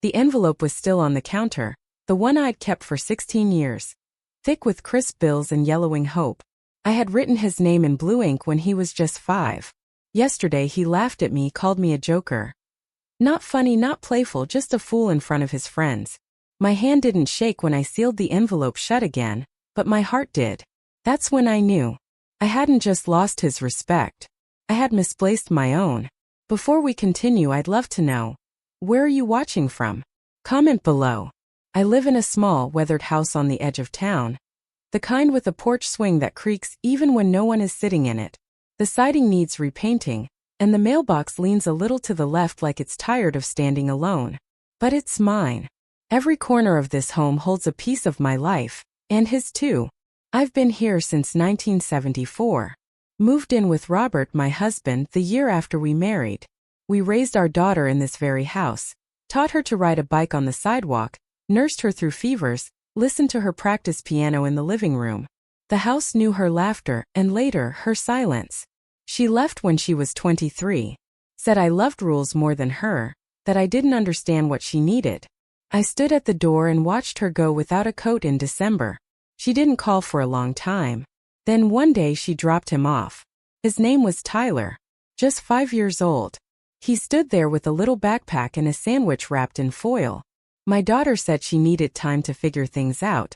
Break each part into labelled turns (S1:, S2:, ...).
S1: The envelope was still on the counter, the one I'd kept for 16 years. Thick with crisp bills and yellowing hope. I had written his name in blue ink when he was just 5. Yesterday he laughed at me, called me a joker. Not funny, not playful, just a fool in front of his friends. My hand didn't shake when I sealed the envelope shut again, but my heart did. That's when I knew. I hadn't just lost his respect. I had misplaced my own. Before we continue, I'd love to know, where are you watching from? Comment below. I live in a small, weathered house on the edge of town. The kind with a porch swing that creaks even when no one is sitting in it. The siding needs repainting, and the mailbox leans a little to the left like it's tired of standing alone. But it's mine. Every corner of this home holds a piece of my life, and his too. I've been here since 1974. Moved in with Robert, my husband, the year after we married. We raised our daughter in this very house, taught her to ride a bike on the sidewalk, nursed her through fevers, listened to her practice piano in the living room. The house knew her laughter, and later, her silence. She left when she was 23. Said I loved rules more than her, that I didn't understand what she needed. I stood at the door and watched her go without a coat in December. She didn't call for a long time. Then one day she dropped him off. His name was Tyler. Just 5 years old. He stood there with a little backpack and a sandwich wrapped in foil. My daughter said she needed time to figure things out.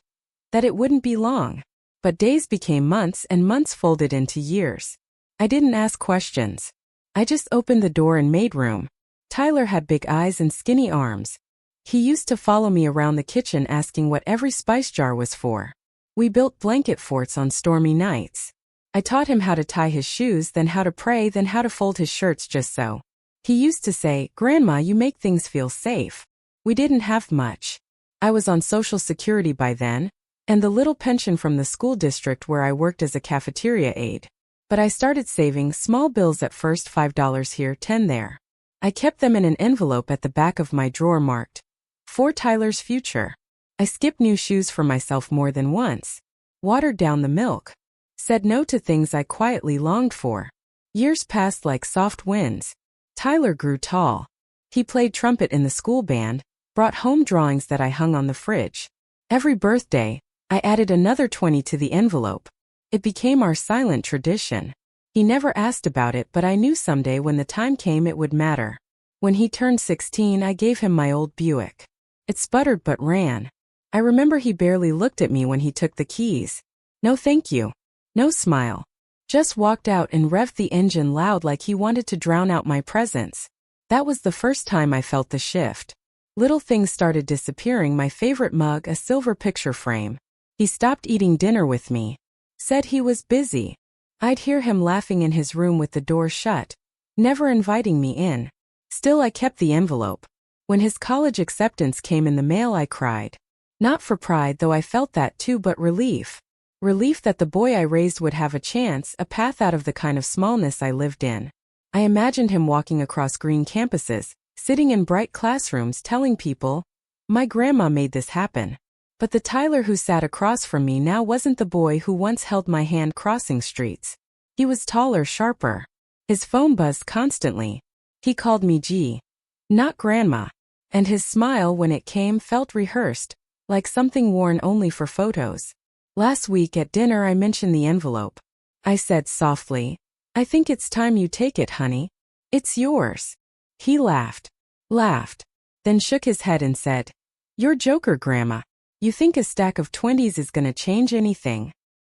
S1: That it wouldn't be long. But days became months and months folded into years. I didn't ask questions. I just opened the door and made room. Tyler had big eyes and skinny arms. He used to follow me around the kitchen asking what every spice jar was for. We built blanket forts on stormy nights. I taught him how to tie his shoes, then how to pray, then how to fold his shirts just so. He used to say, "Grandma, you make things feel safe." We didn't have much. I was on Social Security by then, and the little pension from the school district where I worked as a cafeteria aide. But I started saving small bills at first, $5 here, 10 there. I kept them in an envelope at the back of my drawer marked, "For Tyler's future." I skipped new shoes for myself more than once. Watered down the milk. Said no to things I quietly longed for. Years passed like soft winds. Tyler grew tall. He played trumpet in the school band, brought home drawings that I hung on the fridge. Every birthday, I added another 20 to the envelope. It became our silent tradition. He never asked about it, but I knew someday when the time came it would matter. When he turned 16, I gave him my old Buick. It sputtered but ran. I remember he barely looked at me when he took the keys. No thank you. No smile. Just walked out and revved the engine loud like he wanted to drown out my presence. That was the first time I felt the shift. Little things started disappearing, my favorite mug, a silver picture frame. He stopped eating dinner with me. Said he was busy. I'd hear him laughing in his room with the door shut, never inviting me in. Still I kept the envelope. When his college acceptance came in the mail I cried. Not for pride, though I felt that too, but relief. Relief that the boy I raised would have a chance, a path out of the kind of smallness I lived in. I imagined him walking across green campuses, sitting in bright classrooms telling people, "My grandma made this happen." But the Tyler who sat across from me now wasn't the boy who once held my hand crossing streets. He was taller, sharper. His phone buzzed constantly. He called me G, not Grandma. And his smile when it came felt rehearsed, like something worn only for photos. Last week at dinner I mentioned the envelope. I said softly, "I think it's time you take it, honey. It's yours." He laughed, then shook his head and said, "You're joker, Grandma. You think a stack of 20s is gonna change anything?"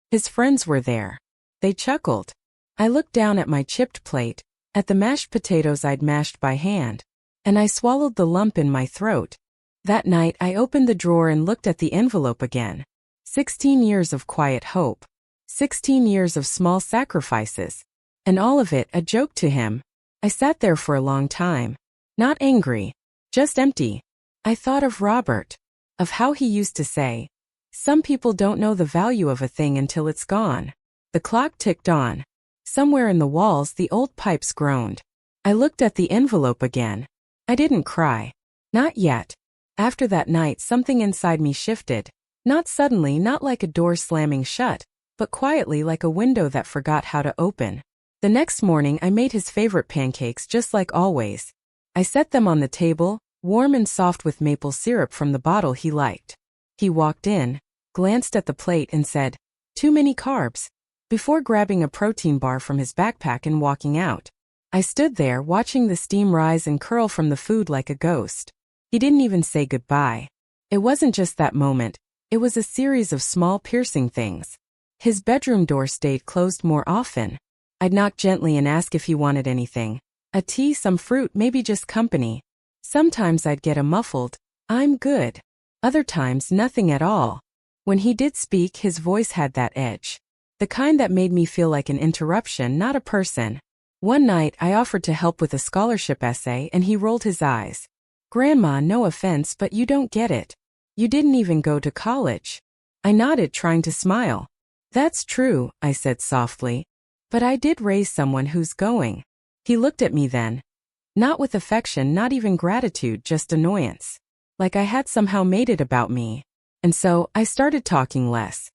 S1: His friends were there. They chuckled. I looked down at my chipped plate, at the mashed potatoes I'd mashed by hand, and I swallowed the lump in my throat. That night I opened the drawer and looked at the envelope again. 16 years of quiet hope. 16 years of small sacrifices. And all of it a joke to him. I sat there for a long time. Not angry. Just empty. I thought of Robert. Of how he used to say, "Some people don't know the value of a thing until it's gone." The clock ticked on. Somewhere in the walls the old pipes groaned. I looked at the envelope again. I didn't cry. Not yet. After that night something inside me shifted. Not suddenly, not like a door slamming shut, but quietly like a window that forgot how to open. The next morning I made his favorite pancakes just like always. I set them on the table, warm and soft with maple syrup from the bottle he liked. He walked in, glanced at the plate and said, "Too many carbs," before grabbing a protein bar from his backpack and walking out. I stood there watching the steam rise and curl from the food like a ghost. He didn't even say goodbye. It wasn't just that moment, it was a series of small piercing things. His bedroom door stayed closed more often. I'd knock gently and ask if he wanted anything. A tea, some fruit, maybe just company. Sometimes I'd get a muffled, "I'm good." Other times nothing at all. When he did speak, his voice had that edge. The kind that made me feel like an interruption, not a person. One night I offered to help with a scholarship essay and he rolled his eyes. "Grandma, no offense, but you don't get it. You didn't even go to college." I nodded, trying to smile. "That's true," I said softly. "But I did raise someone who's going." He looked at me then. Not with affection, not even gratitude, just annoyance. Like I had somehow made it about me. And so, I started talking less.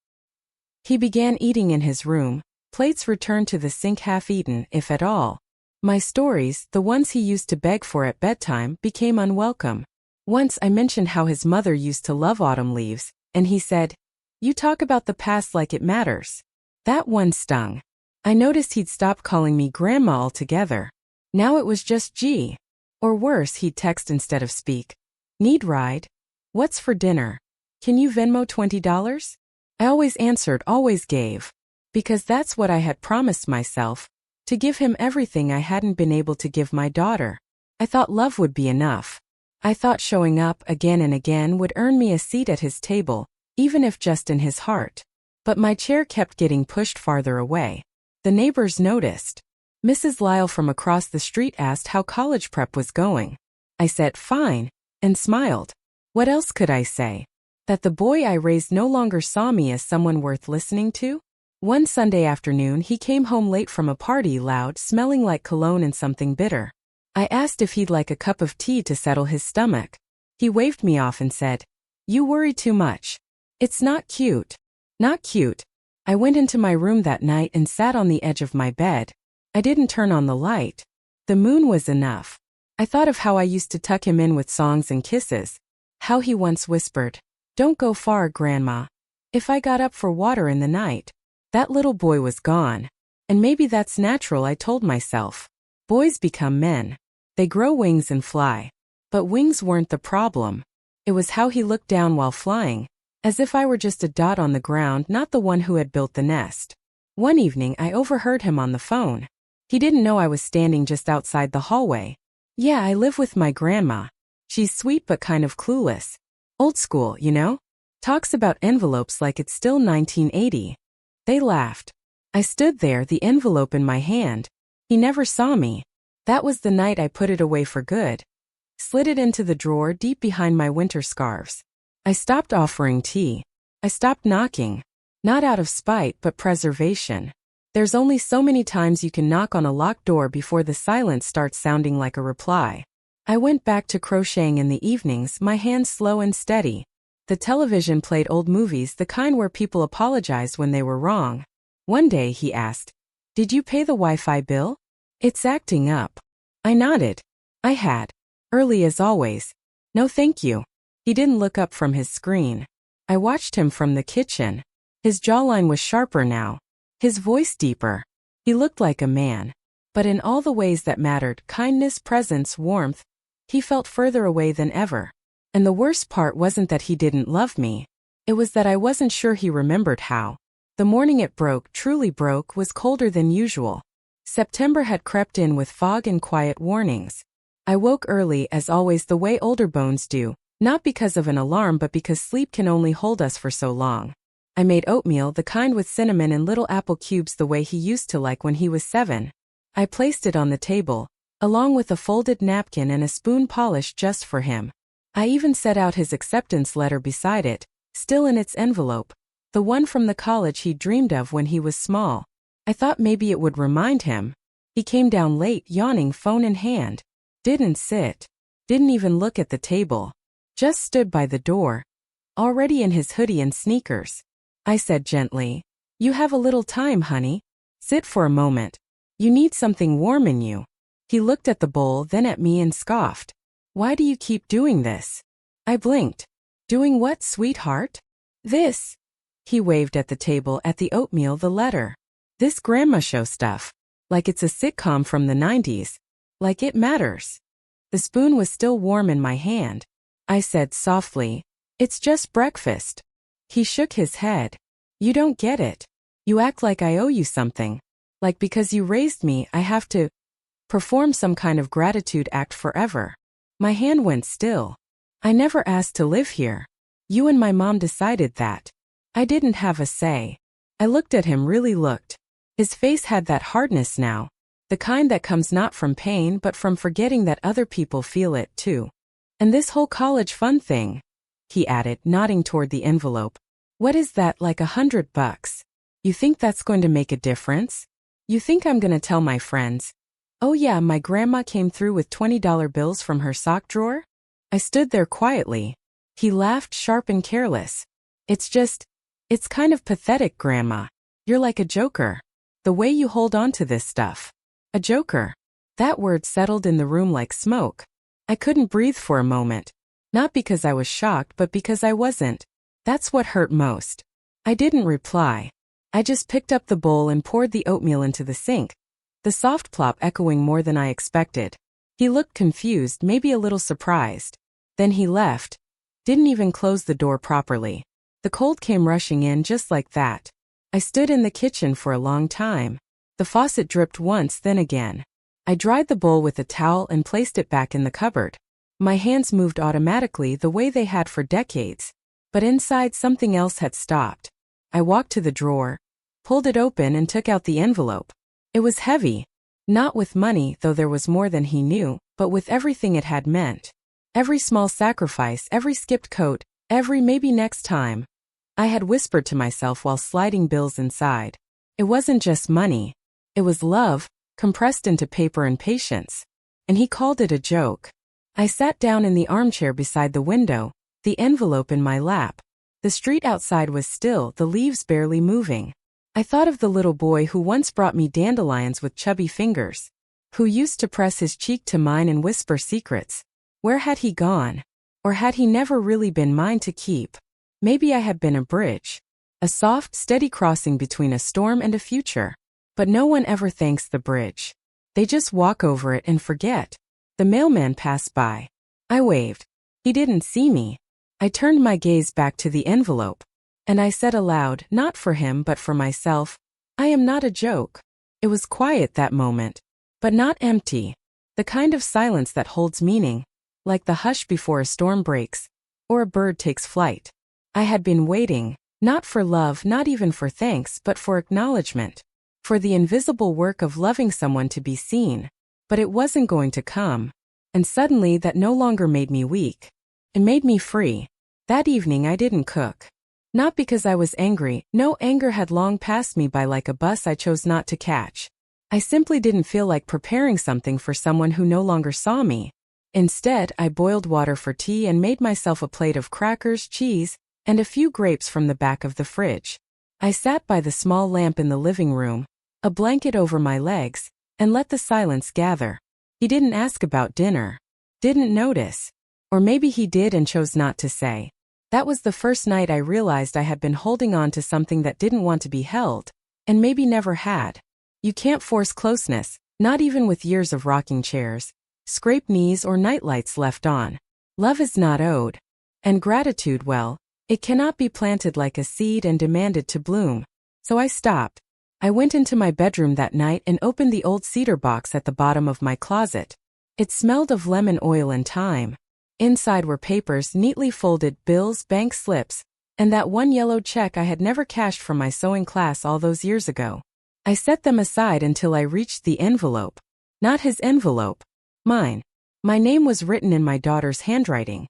S1: He began eating in his room, plates returned to the sink half-eaten, if at all. My stories, the ones he used to beg for at bedtime, became unwelcome. Once I mentioned how his mother used to love autumn leaves, and he said, "You talk about the past like it matters." That one stung. I noticed he'd stopped calling me grandma altogether. Now it was just G. Or worse, he'd text instead of speak. "Need ride? What's for dinner? Can you Venmo $20? I always answered, always gave. Because that's what I had promised myself, to give him everything I hadn't been able to give my daughter. I thought love would be enough. I thought showing up again and again would earn me a seat at his table, even if just in his heart. But my chair kept getting pushed farther away. The neighbors noticed. Mrs. Lyle from across the street asked how college prep was going. I said, "Fine," and smiled. What else could I say? That the boy I raised no longer saw me as someone worth listening to? One Sunday afternoon he came home late from a party, loud, smelling like cologne and something bitter. I asked if he'd like a cup of tea to settle his stomach. He waved me off and said, "You worry too much. It's not cute." Not cute. I went into my room that night and sat on the edge of my bed. I didn't turn on the light. The moon was enough. I thought of how I used to tuck him in with songs and kisses. How he once whispered, "Don't go far, Grandma." If I got up for water in the night. That little boy was gone. And maybe that's natural, I told myself. Boys become men. They grow wings and fly. But wings weren't the problem. It was how he looked down while flying, as if I were just a dot on the ground, not the one who had built the nest. One evening I overheard him on the phone. He didn't know I was standing just outside the hallway. "Yeah, I live with my grandma. She's sweet but kind of clueless. Old school, you know? Talks about envelopes like it's still 1980. They laughed. I stood there, the envelope in my hand. He never saw me. That was the night I put it away for good. Slid it into the drawer deep behind my winter scarves. I stopped offering tea. I stopped knocking. Not out of spite, but preservation. There's only so many times you can knock on a locked door before the silence starts sounding like a reply. I went back to crocheting in the evenings, my hands slow and steady. The television played old movies, the kind where people apologized when they were wrong. One day he asked, "Did you pay the Wi-Fi bill? It's acting up." I nodded. I had. Early as always. "No thank you." He didn't look up from his screen. I watched him from the kitchen. His jawline was sharper now. His voice deeper. He looked like a man. But in all the ways that mattered, kindness, presence, warmth, he felt further away than ever. And the worst part wasn't that he didn't love me. It was that I wasn't sure he remembered how. The morning it broke, truly broke, was colder than usual. September had crept in with fog and quiet warnings. I woke early, as always, the way older bones do, not because of an alarm but because sleep can only hold us for so long. I made oatmeal, the kind with cinnamon and little apple cubes the way he used to like when he was 7. I placed it on the table, along with a folded napkin and a spoon polished just for him. I even set out his acceptance letter beside it, still in its envelope, the one from the college he dreamed of when he was small. I thought maybe it would remind him. He came down late, yawning, phone in hand. Didn't sit. Didn't even look at the table. Just stood by the door. Already in his hoodie and sneakers. I said gently, "You have a little time, honey. Sit for a moment. You need something warm in you." He looked at the bowl, then at me and scoffed. Why do you keep doing this? I blinked. Doing what, sweetheart? This. He waved at the table at the oatmeal, the letter. This grandma show stuff. Like it's a sitcom from the 90s. Like it matters. The spoon was still warm in my hand. I said softly, "It's just breakfast." He shook his head. "You don't get it. You act like I owe you something. Like because you raised me, I have to perform some kind of gratitude act forever." My hand went still. "I never asked to live here. You and my mom decided that. I didn't have a say." I looked at him, really looked. His face had that hardness now. The kind that comes not from pain but from forgetting that other people feel it too. "And this whole college fund thing," he added, nodding toward the envelope. "What is that, like $100? You think that's going to make a difference? You think I'm going to tell my friends, 'Oh yeah, my grandma came through with $20 bills from her sock drawer'?" I stood there quietly. He laughed, sharp and careless. It's kind of pathetic, Grandma. You're like a joker. The way you hold on to this stuff. A joker." That word settled in the room like smoke. I couldn't breathe for a moment. Not because I was shocked, but because I wasn't. That's what hurt most. I didn't reply. I just picked up the bowl and poured the oatmeal into the sink. The soft plop echoing more than I expected. He looked confused, maybe a little surprised. Then he left. Didn't even close the door properly. The cold came rushing in just like that. I stood in the kitchen for a long time. The faucet dripped once, then again. I dried the bowl with a towel and placed it back in the cupboard. My hands moved automatically the way they had for decades. But inside something else had stopped. I walked to the drawer, pulled it open and took out the envelope. It was heavy. Not with money, though there was more than he knew, but with everything it had meant. Every small sacrifice, every skipped coat, every maybe next time. I had whispered to myself while sliding bills inside. It wasn't just money. It was love, compressed into paper and patience. And he called it a joke. I sat down in the armchair beside the window, the envelope in my lap. The street outside was still, the leaves barely moving. I thought of the little boy who once brought me dandelions with chubby fingers, who used to press his cheek to mine and whisper secrets. Where had he gone? Or had he never really been mine to keep? Maybe I had been a bridge. A soft, steady crossing between a storm and a future. But no one ever thanks the bridge. They just walk over it and forget. The mailman passed by. I waved. He didn't see me. I turned my gaze back to the envelope. And I said aloud, not for him but for myself, "I am not a joke." It was quiet that moment. But not empty. The kind of silence that holds meaning. Like the hush before a storm breaks. Or a bird takes flight. I had been waiting, not for love, not even for thanks, but for acknowledgement. For the invisible work of loving someone to be seen. But it wasn't going to come. And suddenly that no longer made me weak. It made me free. That evening I didn't cook. Not because I was angry, no, anger had long passed me by like a bus I chose not to catch. I simply didn't feel like preparing something for someone who no longer saw me. Instead, I boiled water for tea and made myself a plate of crackers, cheese, and a few grapes from the back of the fridge. I sat by the small lamp in the living room, a blanket over my legs, and let the silence gather. He didn't ask about dinner. Didn't notice. Or maybe he did and chose not to say. That was the first night I realized I had been holding on to something that didn't want to be held, and maybe never had. You can't force closeness, not even with years of rocking chairs, scraped knees or nightlights left on. Love is not owed. And gratitude, well, it cannot be planted like a seed and demanded to bloom. So I stopped. I went into my bedroom that night and opened the old cedar box at the bottom of my closet. It smelled of lemon oil and thyme. Inside were papers, neatly folded, bills, bank slips, and that one yellow check I had never cashed from my sewing class all those years ago. I set them aside until I reached the envelope. Not his envelope. Mine. My name was written in my daughter's handwriting.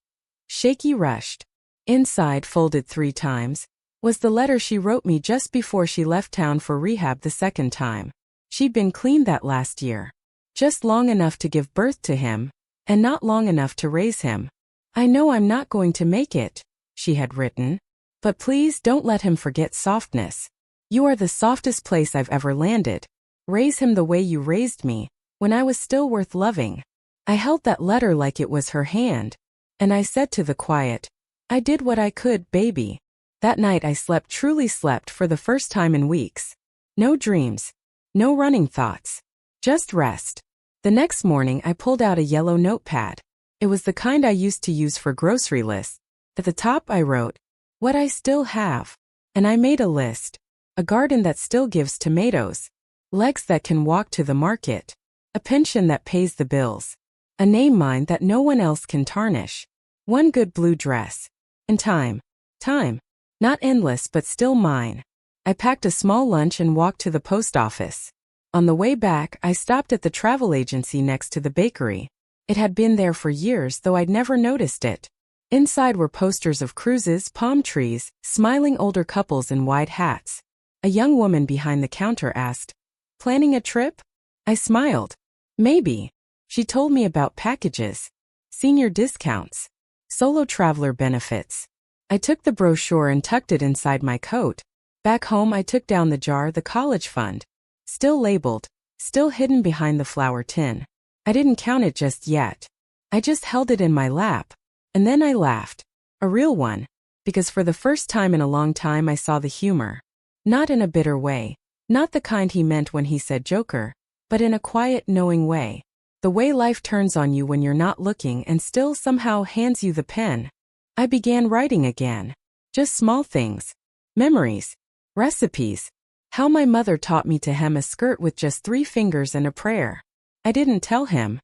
S1: Shaky, rushed. Inside, folded 3 times, was the letter she wrote me just before she left town for rehab the second time. She'd been clean that last year. Just long enough to give birth to him, and not long enough to raise him. "I know I'm not going to make it," she had written. "But please don't let him forget softness. You are the softest place I've ever landed. Raise him the way you raised me, when I was still worth loving." I held that letter like it was her hand, and I said to the quiet, "I did what I could, baby." That night I slept, truly slept for the first time in weeks. No dreams. No running thoughts. Just rest. The next morning I pulled out a yellow notepad. It was the kind I used to use for grocery lists. At the top I wrote, "What I still have." And I made a list. A garden that still gives tomatoes. Legs that can walk to the market. A pension that pays the bills. A name mine that no one else can tarnish. One good blue dress. And time. Time. Not endless but still mine. I packed a small lunch and walked to the post office. On the way back, I stopped at the travel agency next to the bakery. It had been there for years, though I'd never noticed it. Inside were posters of cruises, palm trees, smiling older couples in wide hats. A young woman behind the counter asked, "Planning a trip?" I smiled. "Maybe." She told me about packages, senior discounts, solo traveler benefits. I took the brochure and tucked it inside my coat. Back home I took down the jar, the college fund. Still labeled, still hidden behind the flour tin. I didn't count it just yet. I just held it in my lap. And then I laughed. A real one. Because for the first time in a long time I saw the humor. Not in a bitter way. Not the kind he meant when he said joker. But in a quiet, knowing way. The way life turns on you when you're not looking and still somehow hands you the pen. I began writing again. Just small things. Memories. Recipes. How my mother taught me to hem a skirt with just 3 fingers and a prayer. I didn't tell him.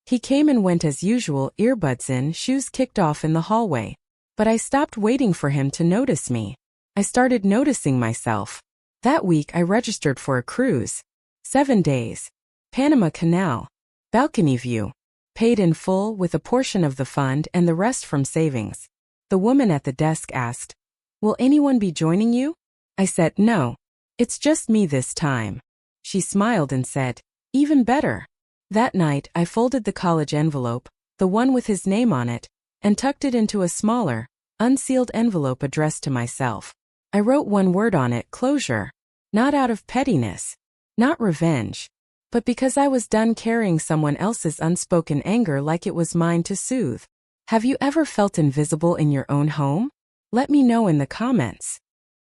S1: He came and went as usual, earbuds in, shoes kicked off in the hallway. But I stopped waiting for him to notice me. I started noticing myself. That week I registered for a cruise. 7 days. Panama Canal. Balcony view. Paid in full with a portion of the fund and the rest from savings. The woman at the desk asked, "Will anyone be joining you?" I said, "No. It's just me this time." She smiled and said, "Even better." That night, I folded the college envelope, the one with his name on it, and tucked it into a smaller, unsealed envelope addressed to myself. I wrote one word on it, closure. Not out of pettiness. Not revenge. But because I was done carrying someone else's unspoken anger like it was mine to soothe. Have you ever felt invisible in your own home? Let me know in the comments.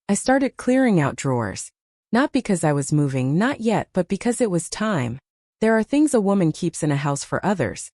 S1: I started clearing out drawers. Not because I was moving, not yet, but because it was time. There are things a woman keeps in a house for others.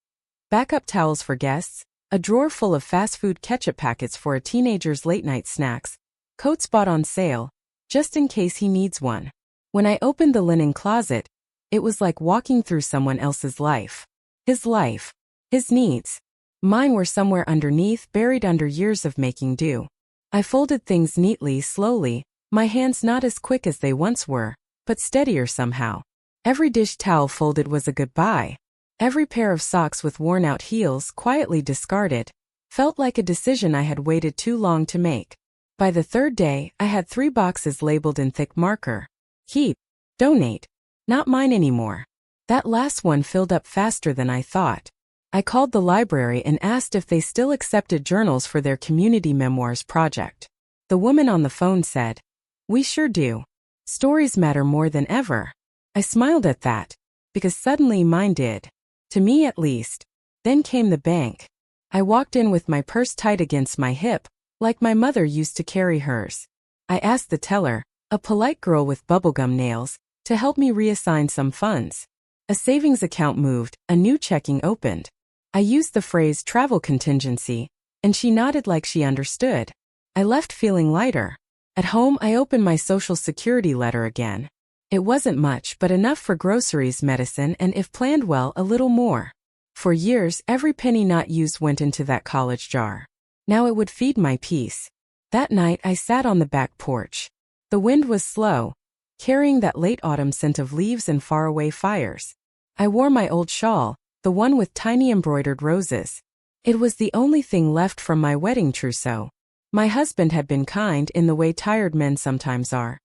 S1: Backup towels for guests, a drawer full of fast food ketchup packets for a teenager's late-night snacks, coats bought on sale, just in case he needs one. When I opened the linen closet, it was like walking through someone else's life. His life. His needs. Mine were somewhere underneath, buried under years of making do. I folded things neatly, slowly, my hands not as quick as they once were, but steadier somehow. Every dish towel folded was a goodbye. Every pair of socks with worn-out heels, quietly discarded, felt like a decision I had waited too long to make. By the 3rd day, I had 3 boxes labeled in thick marker. Keep. Donate. Not mine anymore. That last one filled up faster than I thought. I called the library and asked if they still accepted journals for their community memoirs project. The woman on the phone said, "We sure do. Stories matter more than ever." I smiled at that, because suddenly mine did. To me at least. Then came the bank. I walked in with my purse tight against my hip, like my mother used to carry hers. I asked the teller, a polite girl with bubblegum nails, to help me reassign some funds. A savings account moved, a new checking opened. I used the phrase travel contingency, and she nodded like she understood. I left feeling lighter. At home, I opened my Social Security letter again. It wasn't much, but enough for groceries, medicine, and if planned well, a little more. For years, every penny not used went into that college jar. Now it would feed my peace. That night, I sat on the back porch. The wind was slow, carrying that late autumn scent of leaves and faraway fires. I wore my old shawl, the one with tiny embroidered roses. It was the only thing left from my wedding trousseau. My husband had been kind in the way tired men sometimes are.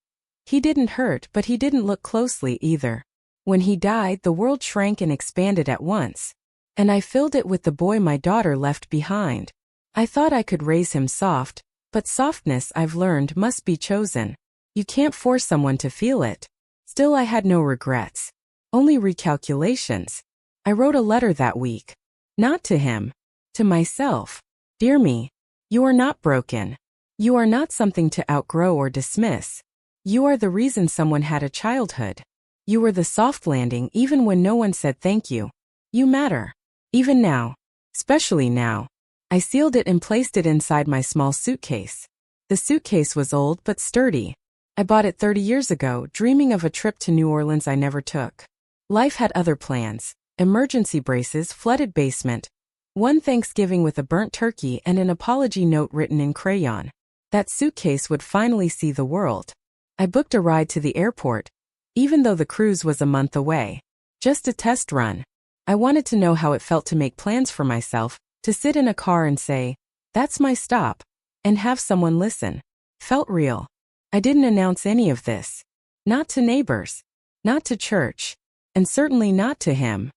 S1: He didn't hurt, but he didn't look closely either. When he died, the world shrank and expanded at once. And I filled it with the boy my daughter left behind. I thought I could raise him soft, but softness, I've learned, must be chosen. You can't force someone to feel it. Still, I had no regrets. Only recalculations. I wrote a letter that week. Not to him. To myself. Dear me. You are not broken. You are not something to outgrow or dismiss. You are the reason someone had a childhood. You were the soft landing even when no one said thank you. You matter. Even now. Especially now. I sealed it and placed it inside my small suitcase. The suitcase was old but sturdy. I bought it 30 years ago, dreaming of a trip to New Orleans I never took. Life had other plans. Emergency braces, flooded basement. One Thanksgiving with a burnt turkey and an apology note written in crayon. That suitcase would finally see the world. I booked a ride to the airport, even though the cruise was a month away. Just a test run. I wanted to know how it felt to make plans for myself, to sit in a car and say, "That's my stop," and have someone listen. Felt real. I didn't announce any of this. Not to neighbors. Not to church. And certainly not to him.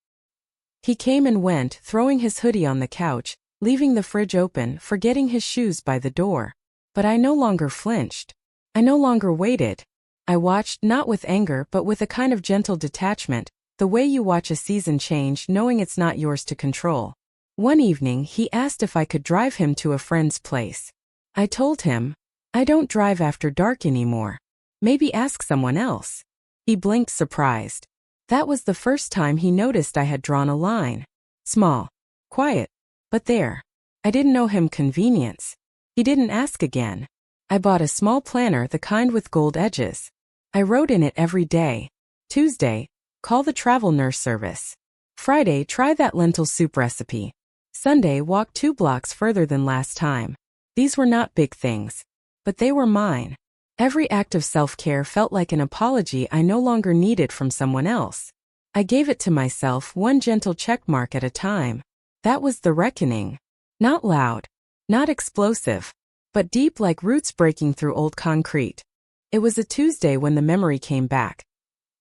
S1: He came and went, throwing his hoodie on the couch, leaving the fridge open, forgetting his shoes by the door. But I no longer flinched. I no longer waited. I watched, not with anger but with a kind of gentle detachment, the way you watch a season change knowing it's not yours to control. One evening he asked if I could drive him to a friend's place. I told him, "I don't drive after dark anymore. Maybe ask someone else." He blinked surprised. That was the first time he noticed I had drawn a line. Small. Quiet. But there. I didn't owe him convenience. He didn't ask again. I bought a small planner, the kind with gold edges. I wrote in it every day. Tuesday, call the travel nurse service. Friday, try that lentil soup recipe. Sunday, walk 2 blocks further than last time. These were not big things. But they were mine. Every act of self-care felt like an apology I no longer needed from someone else. I gave it to myself, one gentle checkmark at a time. That was the reckoning. Not loud. Not explosive. But deep, like roots breaking through old concrete. It was a Tuesday when the memory came back.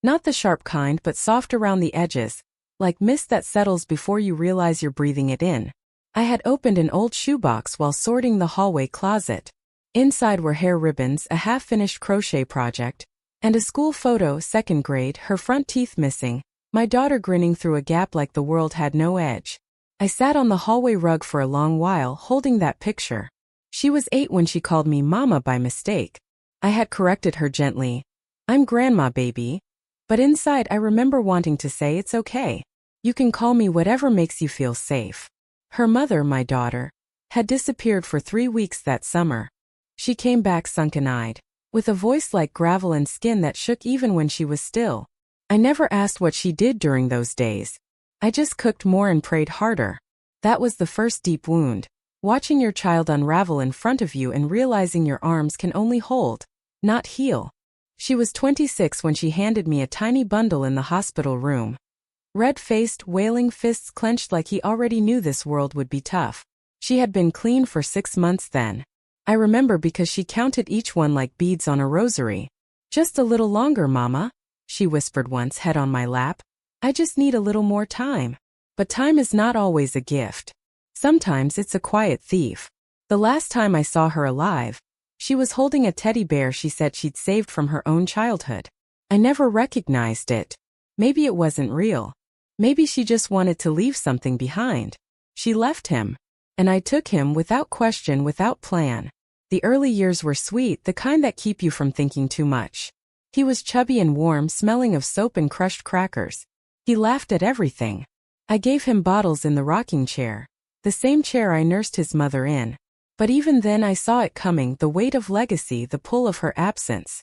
S1: Not the sharp kind but soft around the edges, like mist that settles before you realize you're breathing it in. I had opened an old shoebox while sorting the hallway closet. Inside were hair ribbons, a half-finished crochet project, and a school photo, 2nd grade, her front teeth missing, my daughter grinning through a gap like the world had no edge. I sat on the hallway rug for a long while holding that picture. She was 8 when she called me Mama by mistake. I had corrected her gently. "I'm Grandma, baby." But inside I remember wanting to say it's okay. You can call me whatever makes you feel safe. Her mother, my daughter, had disappeared for 3 weeks that summer. She came back sunken-eyed, with a voice like gravel and skin that shook even when she was still. I never asked what she did during those days. I just cooked more and prayed harder. That was the first deep wound. Watching your child unravel in front of you and realizing your arms can only hold, not heal. She was 26 when she handed me a tiny bundle in the hospital room. Red-faced, wailing, fists clenched like he already knew this world would be tough. She had been clean for 6 months then. I remember because she counted each one like beads on a rosary. "Just a little longer, Mama," she whispered once, head on my lap. "I just need a little more time." But time is not always a gift. Sometimes it's a quiet thief. The last time I saw her alive, she was holding a teddy bear she said she'd saved from her own childhood. I never recognized it. Maybe it wasn't real. Maybe she just wanted to leave something behind. She left him. And I took him without question, without plan. The early years were sweet, the kind that keep you from thinking too much. He was chubby and warm, smelling of soap and crushed crackers. He laughed at everything. I gave him bottles in the rocking chair, the same chair I nursed his mother in. But even then I saw it coming, the weight of legacy, the pull of her absence.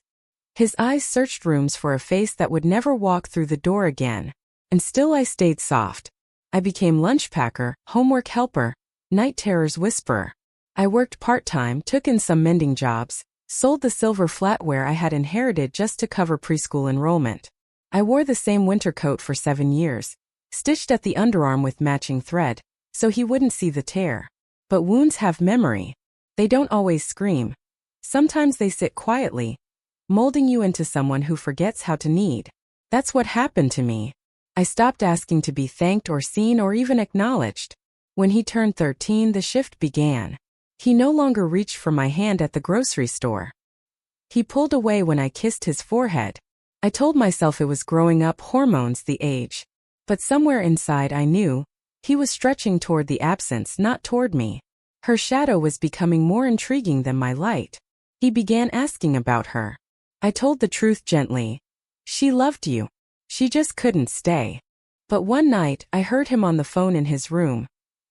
S1: His eyes searched rooms for a face that would never walk through the door again. And still I stayed soft. I became lunch packer, homework helper, night terror's whisperer. I worked part-time, took in some mending jobs, sold the silver flatware I had inherited just to cover preschool enrollment. I wore the same winter coat for 7 years, stitched at the underarm with matching thread, so he wouldn't see the tear. But wounds have memory. They don't always scream. Sometimes they sit quietly, molding you into someone who forgets how to need. That's what happened to me. I stopped asking to be thanked or seen or even acknowledged. When he turned 13, the shift began. He no longer reached for my hand at the grocery store. He pulled away when I kissed his forehead. I told myself it was growing up, hormones, the age. But somewhere inside I knew he was stretching toward the absence, not toward me. Her shadow was becoming more intriguing than my light. He began asking about her. I told the truth gently. She loved you. She just couldn't stay. But one night, I heard him on the phone in his room.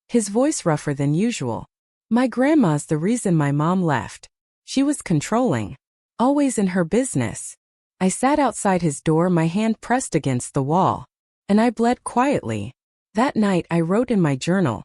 S1: His voice rougher than usual. My grandma's the reason my mom left. She was controlling. Always in her business. I sat outside his door, my hand pressed against the wall. And I bled quietly. That night I wrote in my journal.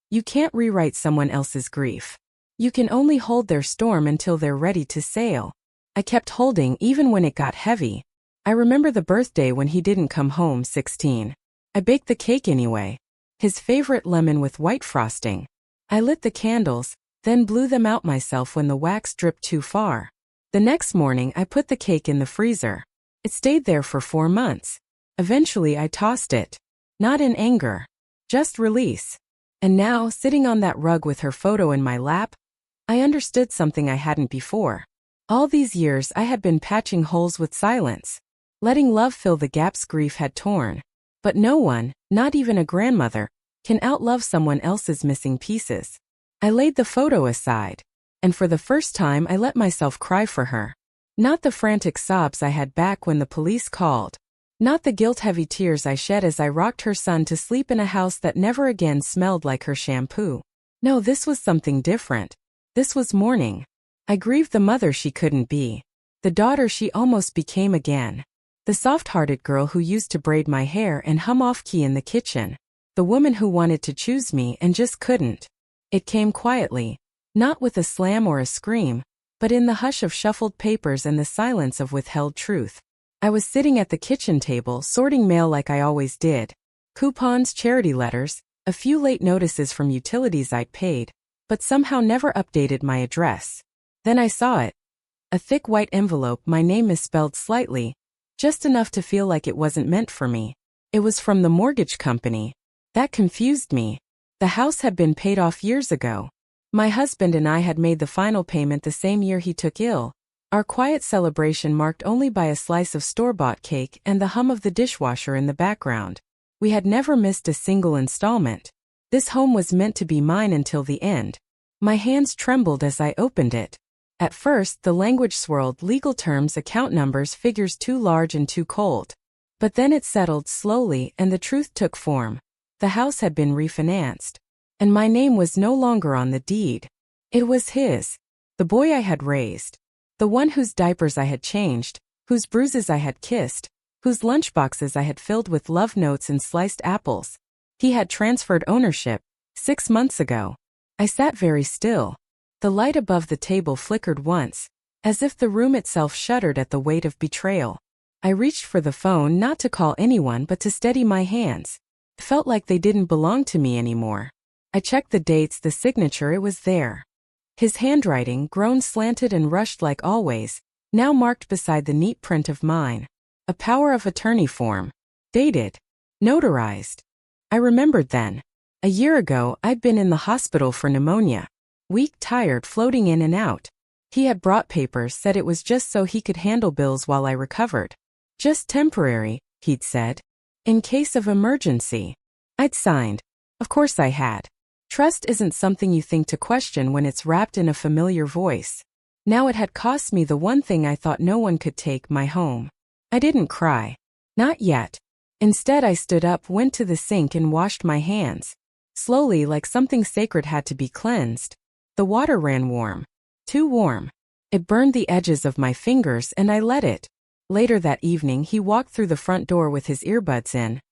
S1: You can't rewrite someone else's grief. You can only hold their storm until they're ready to sail. I kept holding even when it got heavy. I remember the birthday when he didn't come home, 16. I baked the cake anyway. His favorite lemon with white frosting. I lit the candles, then blew them out myself when the wax dripped too far. The next morning I put the cake in the freezer. It stayed there for 4 months. Eventually I tossed it. Not in anger. Just release. And now, sitting on that rug with her photo in my lap, I understood something I hadn't before. All these years I had been patching holes with silence. Letting love fill the gaps grief had torn. But no one, not even a grandmother, can outlove someone else's missing pieces. I laid the photo aside. And for the first time I let myself cry for her. Not the frantic sobs I had back when the police called. Not the guilt-heavy tears I shed as I rocked her son to sleep in a house that never again smelled like her shampoo. No, this was something different. This was mourning. I grieved the mother she couldn't be. The daughter she almost became again. The soft-hearted girl who used to braid my hair and hum off-key in the kitchen. The woman who wanted to choose me and just couldn't. It came quietly. Not with a slam or a scream, but in the hush of shuffled papers and the silence of withheld truth. I was sitting at the kitchen table, sorting mail like I always did. Coupons, charity letters, a few late notices from utilities I'd paid, but somehow never updated my address. Then I saw it. A thick white envelope, my name misspelled slightly, just enough to feel like it wasn't meant for me. It was from the mortgage company. That confused me. The house had been paid off years ago. My husband and I had made the final payment the same year he took ill. Our quiet celebration marked only by a slice of store-bought cake and the hum of the dishwasher in the background. We had never missed a single installment. This home was meant to be mine until the end. My hands trembled as I opened it. At first, the language swirled, legal terms, account numbers, figures too large and too cold. But then it settled slowly and the truth took form. The house had been refinanced. And my name was no longer on the deed. It was his. The boy I had raised. The one whose diapers I had changed, whose bruises I had kissed, whose lunchboxes I had filled with love notes and sliced apples. He had transferred ownership 6 months ago. I sat very still. The light above the table flickered once, as if the room itself shuddered at the weight of betrayal. I reached for the phone not to call anyone but to steady my hands. It felt like they didn't belong to me anymore. I checked the dates, the signature, it was there. His handwriting, grown slanted and rushed like always, now marked beside the neat print of mine. A power of attorney form. Dated. Notarized. I remembered then. A year ago, I'd been in the hospital for pneumonia. Weak, tired, floating in and out. He had brought papers, said it was just so he could handle bills while I recovered. Just temporary, he'd said. In case of emergency. I'd signed. Of course I had. Trust isn't something you think to question when it's wrapped in a familiar voice. Now it had cost me the one thing I thought no one could take, my home. I didn't cry. Not yet. Instead I stood up, went to the sink and washed my hands. Slowly, like something sacred had to be cleansed. The water ran warm. Too warm. It burned the edges of my fingers and I let it. Later that evening he walked through the front door with his earbuds in.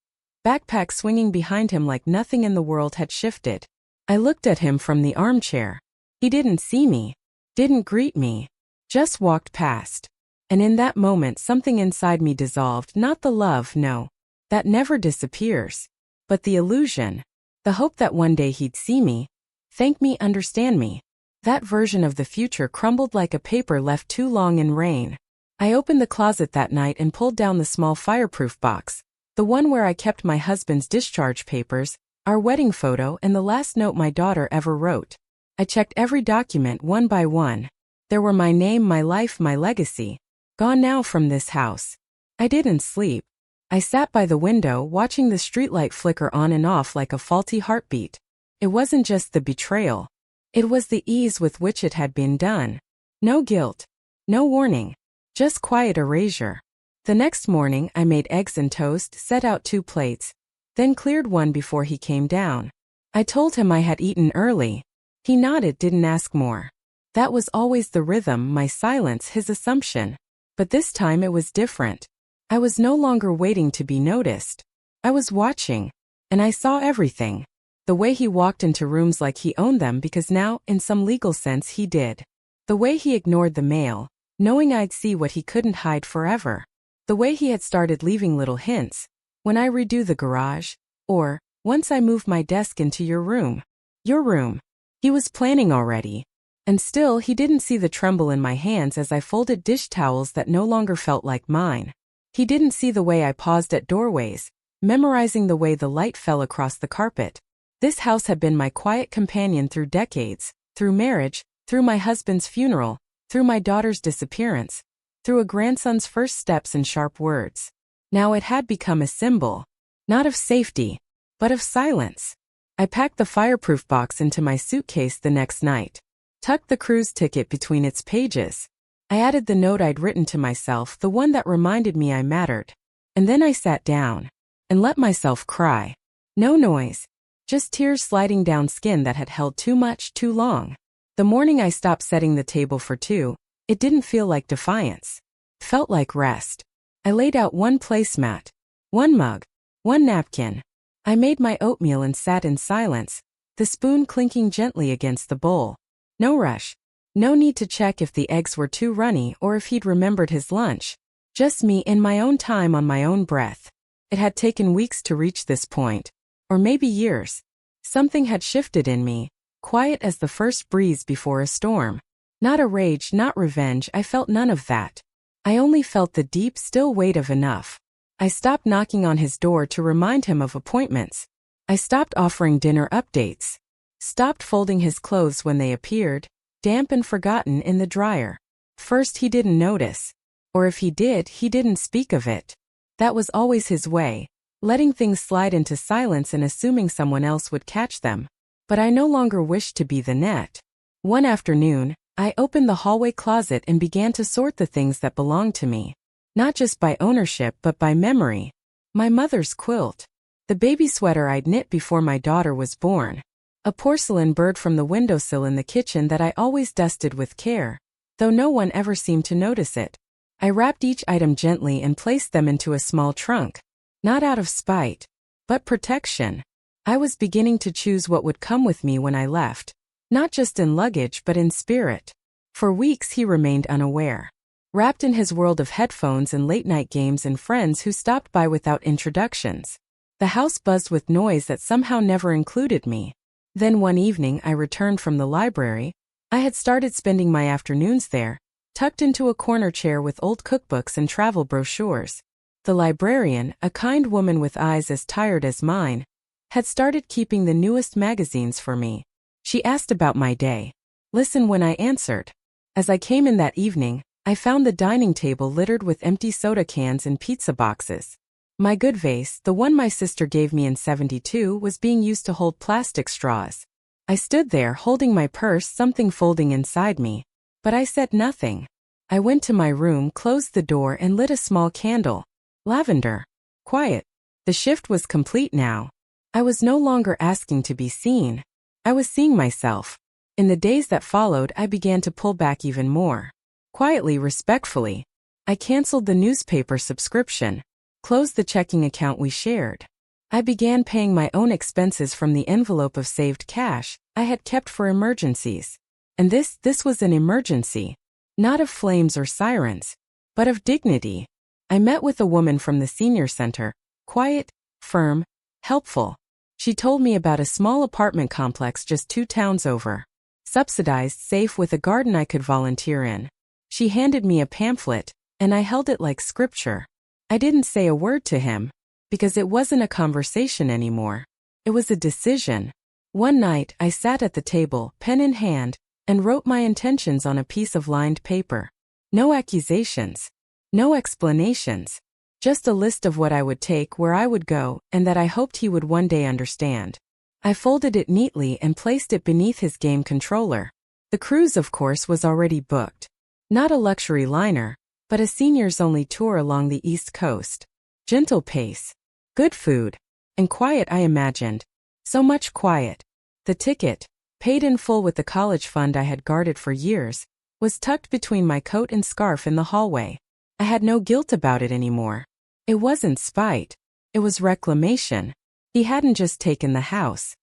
S1: Backpack swinging behind him like nothing in the world had shifted. I looked at him from the armchair. He didn't see me. Didn't greet me. Just walked past. And in that moment something inside me dissolved, not the love, no. That never disappears. But the illusion. The hope that one day he'd see me. Thank me, understand me. That version of the future crumbled like a paper left too long in rain. I opened the closet that night and pulled down the small fireproof box. The one where I kept my husband's discharge papers, our wedding photo, and the last note my daughter ever wrote. I checked every document one by one. There were my name, my life, my legacy. Gone now from this house. I didn't sleep. I sat by the window watching the streetlight flicker on and off like a faulty heartbeat. It wasn't just the betrayal. It was the ease with which it had been done. No guilt. No warning. Just quiet erasure. The next morning I made eggs and toast, set out 2 plates, then cleared one before he came down. I told him I had eaten early. He nodded, didn't ask more. That was always the rhythm, my silence, his assumption. But this time it was different. I was no longer waiting to be noticed. I was watching. And I saw everything. The way he walked into rooms like he owned them because now, in some legal sense, he did. The way he ignored the mail, knowing I'd see what he couldn't hide forever. The way he had started leaving little hints. When I redo the garage. Or, once I move my desk into your room. Your room. He was planning already. And still he didn't see the tremble in my hands as I folded dish towels that no longer felt like mine. He didn't see the way I paused at doorways, memorizing the way the light fell across the carpet. This house had been my quiet companion through decades, through marriage, through my husband's funeral, through my daughter's disappearance, through a grandson's first steps and sharp words. Now it had become a symbol, not of safety, but of silence. I packed the fireproof box into my suitcase the next night, tucked the cruise ticket between its pages. I added the note I'd written to myself, the one that reminded me I mattered. And then I sat down and let myself cry. No noise, just tears sliding down skin that had held too much too long. The morning I stopped setting the table for 2, it didn't feel like defiance. It felt like rest. I laid out 1 placemat, 1 mug, 1 napkin. I made my oatmeal and sat in silence, the spoon clinking gently against the bowl. No rush. No need to check if the eggs were too runny or if he'd remembered his lunch. Just me in my own time on my own breath. It had taken weeks to reach this point. Or maybe years. Something had shifted in me, quiet as the first breeze before a storm. Not a rage, not revenge, I felt none of that. I only felt the deep, still weight of enough. I stopped knocking on his door to remind him of appointments. I stopped offering dinner updates. Stopped folding his clothes when they appeared, damp and forgotten in the dryer. First he didn't notice. Or if he did, he didn't speak of it. That was always his way, letting things slide into silence and assuming someone else would catch them. But I no longer wished to be the net. One afternoon, I opened the hallway closet and began to sort the things that belonged to me. Not just by ownership but by memory. My mother's quilt. The baby sweater I'd knit before my daughter was born. A porcelain bird from the windowsill in the kitchen that I always dusted with care, though no one ever seemed to notice it. I wrapped each item gently and placed them into a small trunk. Not out of spite, but protection. I was beginning to choose what would come with me when I left. Not just in luggage but in spirit. For weeks he remained unaware. Wrapped in his world of headphones and late-night games and friends who stopped by without introductions. The house buzzed with noise that somehow never included me. Then one evening I returned from the library. I had started spending my afternoons there, tucked into a corner chair with old cookbooks and travel brochures. The librarian, a kind woman with eyes as tired as mine, had started keeping the newest magazines for me. She asked about my day. Listen when I answered. As I came in that evening, I found the dining table littered with empty soda cans and pizza boxes. My good vase, the one my sister gave me in '72, was being used to hold plastic straws. I stood there holding my purse, something folding inside me. But I said nothing. I went to my room, closed the door and lit a small candle. Lavender. Quiet. The shift was complete now. I was no longer asking to be seen. I was seeing myself. In the days that followed, I began to pull back even more. Quietly, respectfully. I canceled the newspaper subscription. Closed the checking account we shared. I began paying my own expenses from the envelope of saved cash I had kept for emergencies. And this was an emergency. Not of flames or sirens, but of dignity. I met with a woman from the senior center, quiet, firm, helpful. She told me about a small apartment complex just 2 towns over. Subsidized, safe with a garden I could volunteer in. She handed me a pamphlet, and I held it like scripture. I didn't say a word to him, because it wasn't a conversation anymore. It was a decision. One night, I sat at the table, pen in hand, and wrote my intentions on a piece of lined paper. No accusations. No explanations. Just a list of what I would take, where I would go, and that I hoped he would one day understand. I folded it neatly and placed it beneath his game controller. The cruise, of course, was already booked. Not a luxury liner, but a seniors-only tour along the East Coast. Gentle pace, good food, and quiet, I imagined. So much quiet. The ticket, paid in full with the college fund I had guarded for years, was tucked between my coat and scarf in the hallway. I had no guilt about it anymore. It wasn't spite. It was reclamation. He hadn't just taken the house.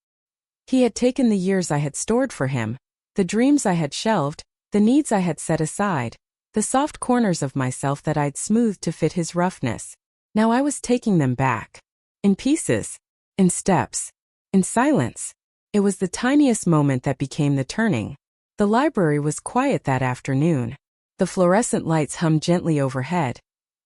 S1: He had taken the years I had stored for him, the dreams I had shelved, the needs I had set aside, the soft corners of myself that I'd smoothed to fit his roughness. Now I was taking them back. In pieces. In steps. In silence. It was the tiniest moment that became the turning. The library was quiet that afternoon. The fluorescent lights hummed gently overhead,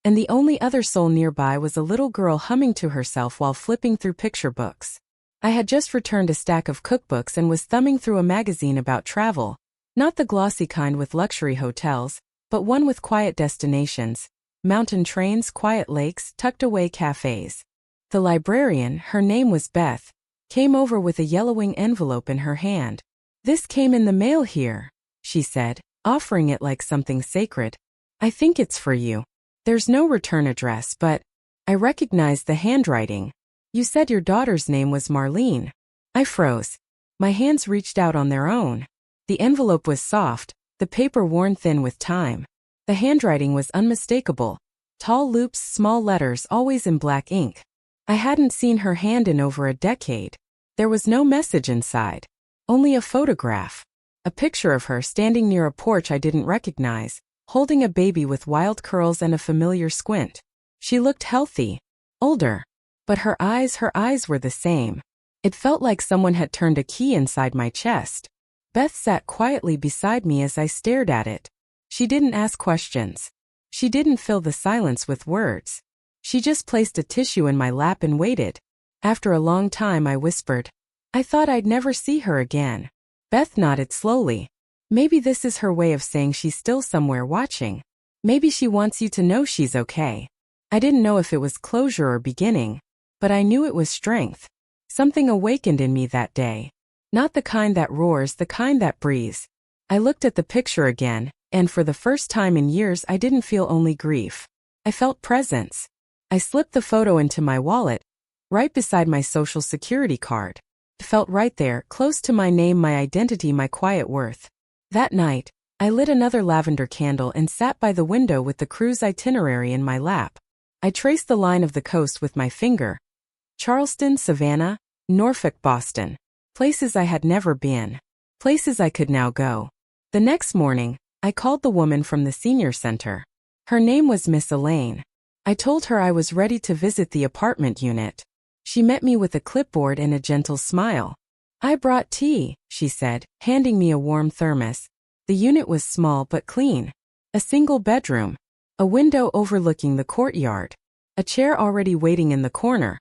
S1: and the only other soul nearby was a little girl humming to herself while flipping through picture books. I had just returned a stack of cookbooks and was thumbing through a magazine about travel, not the glossy kind with luxury hotels, but one with quiet destinations, mountain trains, quiet lakes, tucked-away cafes. The librarian, her name was Beth, came over with a yellowing envelope in her hand. "This came in the mail here," she said, offering it like something sacred. "I think it's for you. There's no return address, but..." I recognized the handwriting. "You said your daughter's name was Marlene." I froze. My hands reached out on their own. The envelope was soft, the paper worn thin with time. The handwriting was unmistakable. Tall loops, small letters, always in black ink. I hadn't seen her hand in over a decade. There was no message inside. Only a photograph. A picture of her standing near a porch I didn't recognize, holding a baby with wild curls and a familiar squint. She looked healthy. Older. But her eyes were the same. It felt like someone had turned a key inside my chest. Beth sat quietly beside me as I stared at it. She didn't ask questions. She didn't fill the silence with words. She just placed a tissue in my lap and waited. After a long time I whispered, "I thought I'd never see her again." Beth nodded slowly. "Maybe this is her way of saying she's still somewhere watching. Maybe she wants you to know she's okay." I didn't know if it was closure or beginning, but I knew it was strength. Something awakened in me that day. Not the kind that roars, the kind that breathes. I looked at the picture again, and for the first time in years I didn't feel only grief. I felt presence. I slipped the photo into my wallet, right beside my social security card. It felt right there, close to my name, my identity, my quiet worth. That night, I lit another lavender candle and sat by the window with the cruise itinerary in my lap. I traced the line of the coast with my finger. Charleston, Savannah, Norfolk, Boston. Places I had never been. Places I could now go. The next morning, I called the woman from the senior center. Her name was Miss Elaine. I told her I was ready to visit the apartment unit. She met me with a clipboard and a gentle smile. "I brought tea," she said, handing me a warm thermos. The unit was small but clean. A single bedroom. A window overlooking the courtyard. A chair already waiting in the corner.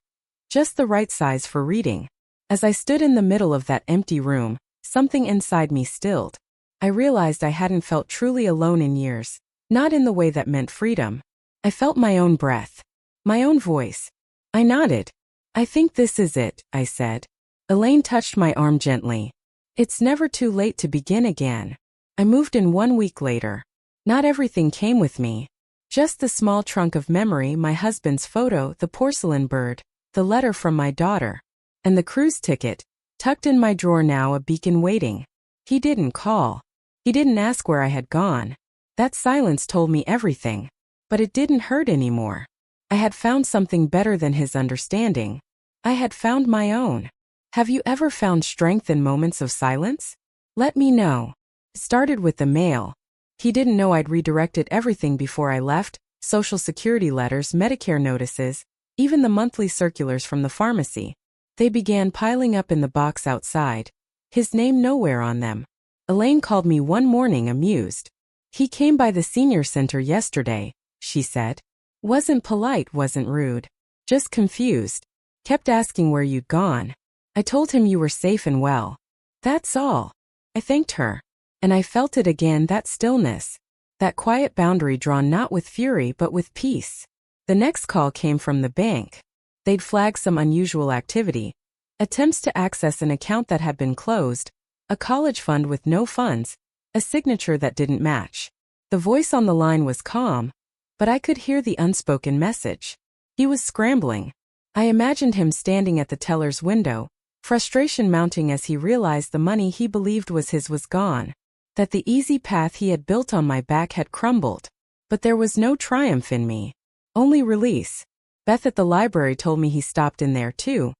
S1: Just the right size for reading. As I stood in the middle of that empty room, something inside me stilled. I realized I hadn't felt truly alone in years. Not in the way that meant freedom. I felt my own breath. My own voice. I nodded. "I think this is it," I said. Elaine touched my arm gently. "It's never too late to begin again." I moved in 1 week later. Not everything came with me. Just the small trunk of memory, my husband's photo, the porcelain bird, the letter from my daughter, and the cruise ticket, tucked in my drawer now, a beacon waiting. He didn't call. He didn't ask where I had gone. That silence told me everything. But it didn't hurt anymore. I had found something better than his understanding. I had found my own. Have you ever found strength in moments of silence? Let me know. It started with the mail. He didn't know I'd redirected everything before I left: Social Security letters, Medicare notices, even the monthly circulars from the pharmacy. They began piling up in the box outside. His name nowhere on them. Elaine called me one morning, amused. "He came by the senior center yesterday," she said. "Wasn't polite, wasn't rude. Just confused. Kept asking where you'd gone. I told him you were safe and well. That's all." I thanked her. And I felt it again, that stillness. That quiet boundary drawn not with fury but with peace. The next call came from the bank. They'd flagged some unusual activity. Attempts to access an account that had been closed, a college fund with no funds, a signature that didn't match. The voice on the line was calm, but I could hear the unspoken message. He was scrambling. I imagined him standing at the teller's window, frustration mounting as he realized the money he believed was his was gone, that the easy path he had built on my back had crumbled. But there was no triumph in me, only release. Beth at the library told me he stopped in there too.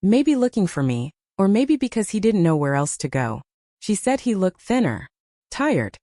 S1: Maybe looking for me, or maybe because he didn't know where else to go. She said he looked thinner, tired.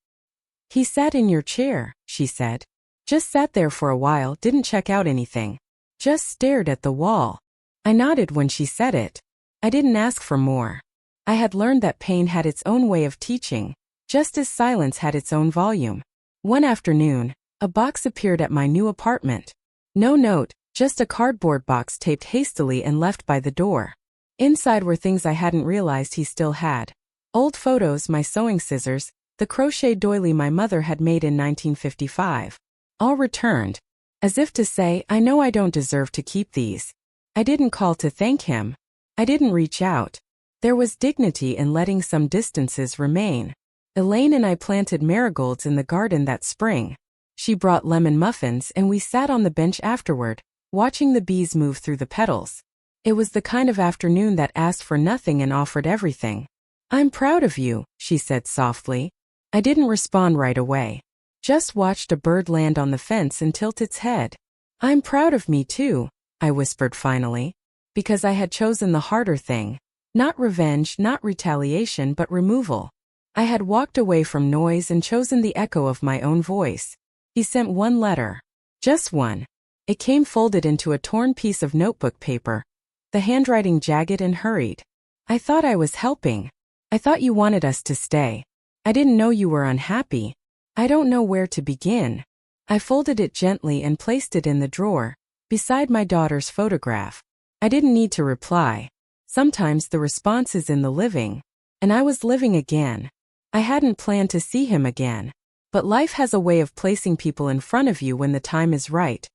S1: He sat in your chair, she said. Just sat there for a while, didn't check out anything. Just stared at the wall. I nodded when she said it. I didn't ask for more. I had learned that pain had its own way of teaching, just as silence had its own volume. One afternoon, a box appeared at my new apartment. No note, just a cardboard box taped hastily and left by the door. Inside were things I hadn't realized he still had. Old photos, my sewing scissors, the crochet doily my mother had made in 1955. All returned. As if to say, I know I don't deserve to keep these. I didn't call to thank him. I didn't reach out. There was dignity in letting some distances remain. Elaine and I planted marigolds in the garden that spring. She brought lemon muffins and we sat on the bench afterward, watching the bees move through the petals. It was the kind of afternoon that asked for nothing and offered everything. I'm proud of you, she said softly. I didn't respond right away. Just watched a bird land on the fence and tilt its head. I'm proud of me too, I whispered finally, because I had chosen the harder thing. Not revenge, not retaliation, but removal. I had walked away from noise and chosen the echo of my own voice. He sent one letter. Just one. It came folded into a torn piece of notebook paper, the handwriting jagged and hurried. I thought I was helping. I thought you wanted us to stay. I didn't know you were unhappy. I don't know where to begin. I folded it gently and placed it in the drawer, beside my daughter's photograph. I didn't need to reply. Sometimes the response is in the living. And I was living again. I hadn't planned to see him again. But life has a way of placing people in front of you when the time is right.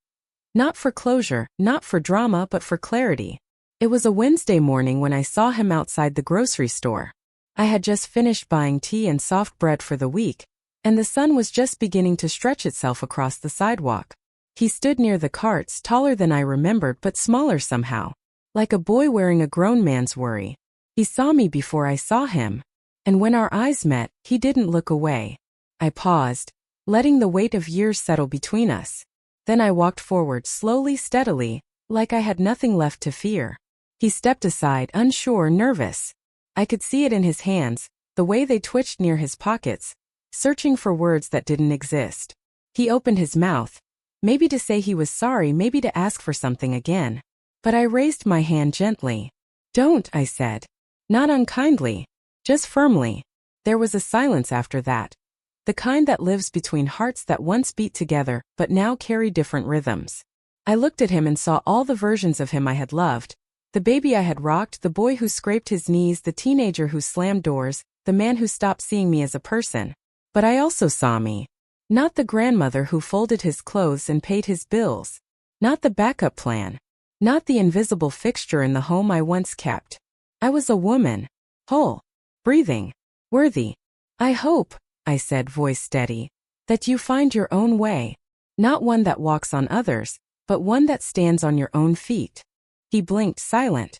S1: Not for closure, not for drama, but for clarity. It was a Wednesday morning when I saw him outside the grocery store. I had just finished buying tea and soft bread for the week, and the sun was just beginning to stretch itself across the sidewalk. He stood near the carts, taller than I remembered but smaller somehow, like a boy wearing a grown man's worry. He saw me before I saw him, and when our eyes met, he didn't look away. I paused, letting the weight of years settle between us. Then I walked forward slowly, steadily, like I had nothing left to fear. He stepped aside, unsure, nervous. I could see it in his hands, the way they twitched near his pockets, searching for words that didn't exist. He opened his mouth, maybe to say he was sorry, maybe to ask for something again. But I raised my hand gently. Don't, I said. Not unkindly, just firmly. There was a silence after that. The kind that lives between hearts that once beat together but now carry different rhythms. I looked at him and saw all the versions of him I had loved. The baby I had rocked, the boy who scraped his knees, the teenager who slammed doors, the man who stopped seeing me as a person. But I also saw me. Not the grandmother who folded his clothes and paid his bills. Not the backup plan. Not the invisible fixture in the home I once kept. I was a woman. Whole. Breathing. Worthy. I hope, I said, voice steady, that you find your own way. Not one that walks on others, but one that stands on your own feet. He blinked, silent.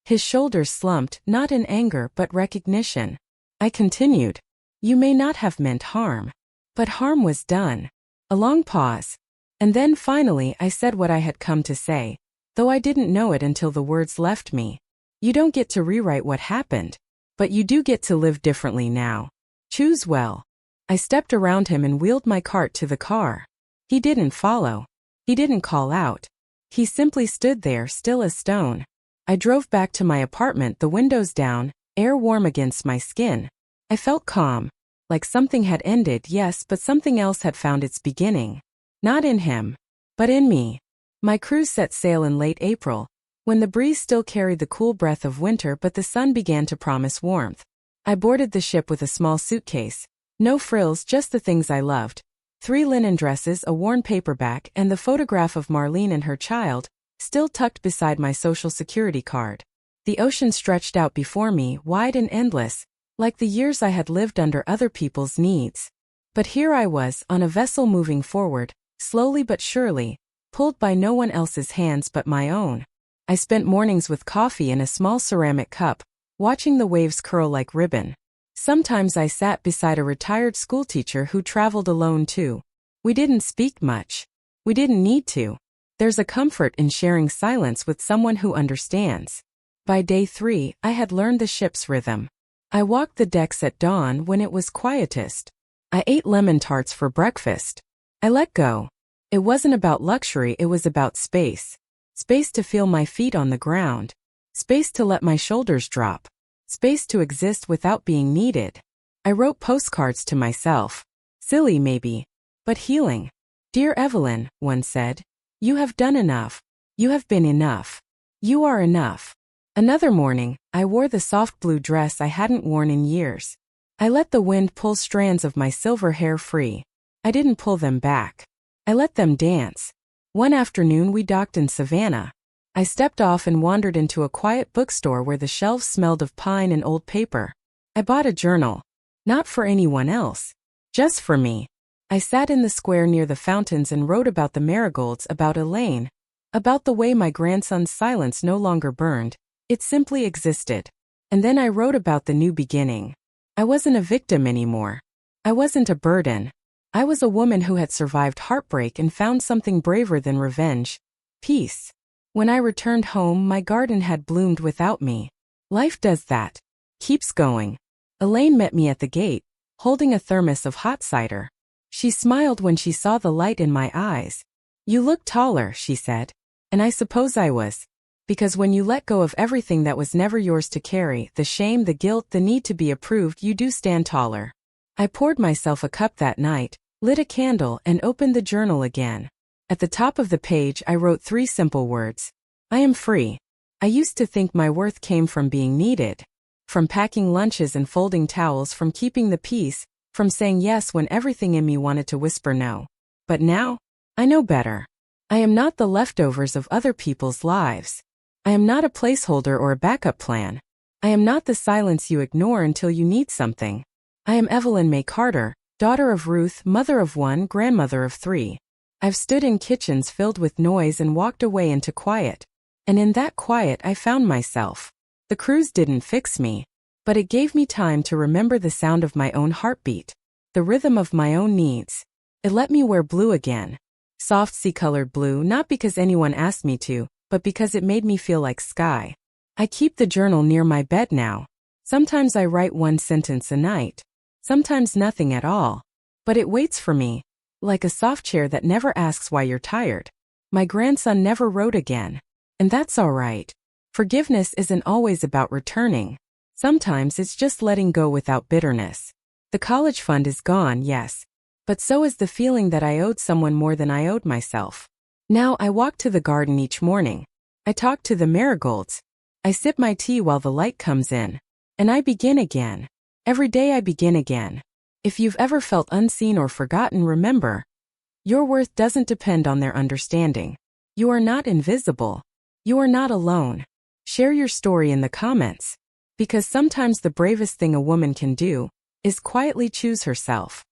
S1: His shoulders slumped, not in anger but recognition. I continued. You may not have meant harm. But harm was done. A long pause. And then finally I said what I had come to say, though I didn't know it until the words left me. You don't get to rewrite what happened. But you do get to live differently now. Choose well. I stepped around him and wheeled my cart to the car. He didn't follow. He didn't call out. He simply stood there, still as stone. I drove back to my apartment, the windows down, air warm against my skin. I felt calm. Like something had ended, yes, but something else had found its beginning. Not in him, but in me. My cruise set sail in late April, when the breeze still carried the cool breath of winter but the sun began to promise warmth. I boarded the ship with a small suitcase. No frills, just the things I loved. 3 linen dresses, a worn paperback, and the photograph of Marlene and her child, still tucked beside my social security card. The ocean stretched out before me, wide and endless, like the years I had lived under other people's needs. But here I was, on a vessel moving forward, slowly but surely, pulled by no one else's hands but my own. I spent mornings with coffee in a small ceramic cup, watching the waves curl like ribbon. Sometimes I sat beside a retired schoolteacher who traveled alone too. We didn't speak much. We didn't need to. There's a comfort in sharing silence with someone who understands. By day 3, I had learned the ship's rhythm. I walked the decks at dawn when it was quietest. I ate lemon tarts for breakfast. I let go. It wasn't about luxury, it was about space. Space to feel my feet on the ground. Space to let my shoulders drop. Space to exist without being needed. I wrote postcards to myself. Silly maybe, but healing. Dear Evelyn, one said, you have done enough. You have been enough. You are enough. Another morning, I wore the soft blue dress I hadn't worn in years. I let the wind pull strands of my silver hair free. I didn't pull them back. I let them dance. One afternoon we docked in Savannah. I stepped off and wandered into a quiet bookstore where the shelves smelled of pine and old paper. I bought a journal. Not for anyone else. Just for me. I sat in the square near the fountains and wrote about the marigolds, about Elaine. About the way my grandson's silence no longer burned. It simply existed. And then I wrote about the new beginning. I wasn't a victim anymore. I wasn't a burden. I was a woman who had survived heartbreak and found something braver than revenge. Peace. When I returned home, my garden had bloomed without me. Life does that. Keeps going. Elaine met me at the gate, holding a thermos of hot cider. She smiled when she saw the light in my eyes. You look taller, she said. And I suppose I was. Because when you let go of everything that was never yours to carry, the shame, the guilt, the need to be approved, you do stand taller. I poured myself a cup that night, lit a candle, and opened the journal again. At the top of the page I wrote 3 simple words. I am free. I used to think my worth came from being needed. From packing lunches and folding towels, from keeping the peace, from saying yes when everything in me wanted to whisper no. But now, I know better. I am not the leftovers of other people's lives. I am not a placeholder or a backup plan. I am not the silence you ignore until you need something. I am Evelyn May Carter, daughter of Ruth, mother of 1, grandmother of 3. I've stood in kitchens filled with noise and walked away into quiet. And in that quiet I found myself. The cruise didn't fix me, but it gave me time to remember the sound of my own heartbeat, the rhythm of my own needs. It let me wear blue again. Soft sea-colored blue, not because anyone asked me to, but because it made me feel like sky. I keep the journal near my bed now. Sometimes I write 1 sentence a night. Sometimes nothing at all. But it waits for me, like a soft chair that never asks why you're tired. My grandson never wrote again. And that's all right. Forgiveness isn't always about returning. Sometimes it's just letting go without bitterness. The college fund is gone, yes. But so is the feeling that I owed someone more than I owed myself. Now I walk to the garden each morning. I talk to the marigolds. I sip my tea while the light comes in. And I begin again. Every day I begin again. If you've ever felt unseen or forgotten, remember, your worth doesn't depend on their understanding. You are not invisible. You are not alone. Share your story in the comments. Because sometimes the bravest thing a woman can do is quietly choose herself.